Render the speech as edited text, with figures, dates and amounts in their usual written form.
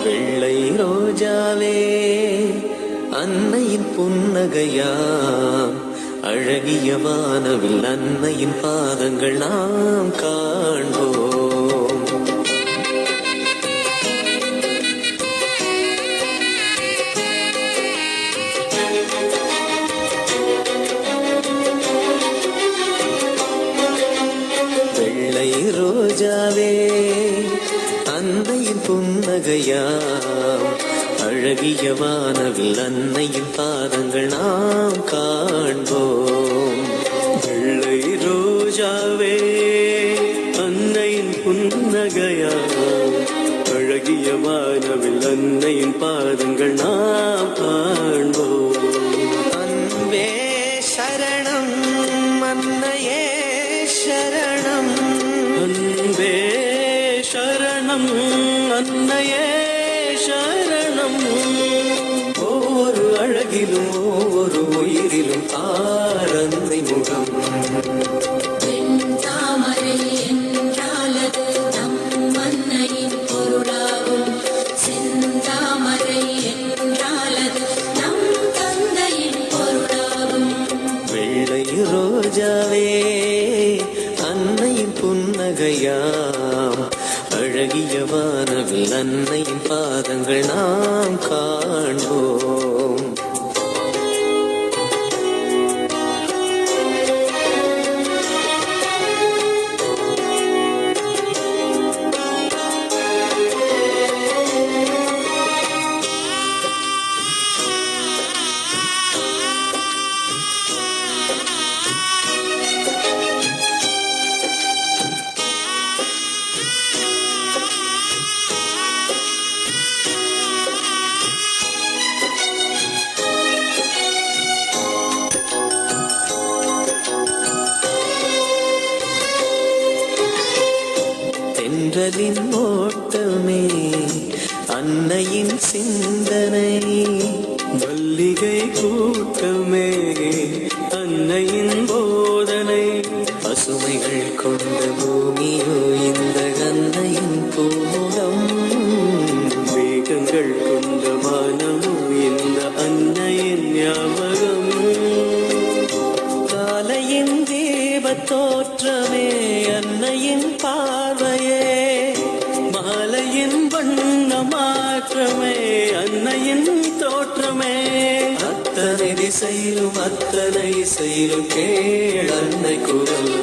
வெள்ளை ரோஜாவே அன்னையின் புன்னகையாம் அழகிய வானவில் அன்னையின் பாதங்கள் நாம் காண்போம். வெள்ளை ரோஜாவே அன்னையின் புன்னகையாம் அழகிய வானவில் அன்னையின் பாதங்கள் நாம் காண்போம். வெள்ளை ரோஜாவே அன்னையின் புன்னகையாம் அழகிய வானவில் அன்னையின் பாதங்கள் நாம் காண்போம். அன்பே சரணம் அன்னையே சரணம், அன்பே சரணம் அன்னையே சரணம். ஒவ்வொரு அழகிலும் ஒவ்வொரு உயிரிலும் ஆரந்தை முகம். தாமரை என்றாலது நம் அன்னையின் பொருளாகும். செந்தாமரை என்றாலது நம் தந்தையின் பொருளாகும். வெள்ளை ரோஜாவே அன்னையின் புன்னகையாம் அழகிய வானவில் அன்னையின் பாதங்கள் நாம் காண்போம். தென்றலின் ஓட்டமே அன்னையின் சிந்தனை, மல்லிகை கூட்டமே அன்னையின் போதனை. பசுமைகள் கொண்ட பூமியோ இந்த அன்னையின் பூரம், மேகங்கள் கொண்ட வானமோ இந்த அன்னையின் ஞாபகம். காலையின் தீப தோற்றமே அன்னையின் பார்வையே, மாலையின் வண்ண மாற்றமே அன்னையின் தோற்றமே. அத்தனை திசையிலும் அத்தனை இசையிலும் கேள் அன்னை குரல்.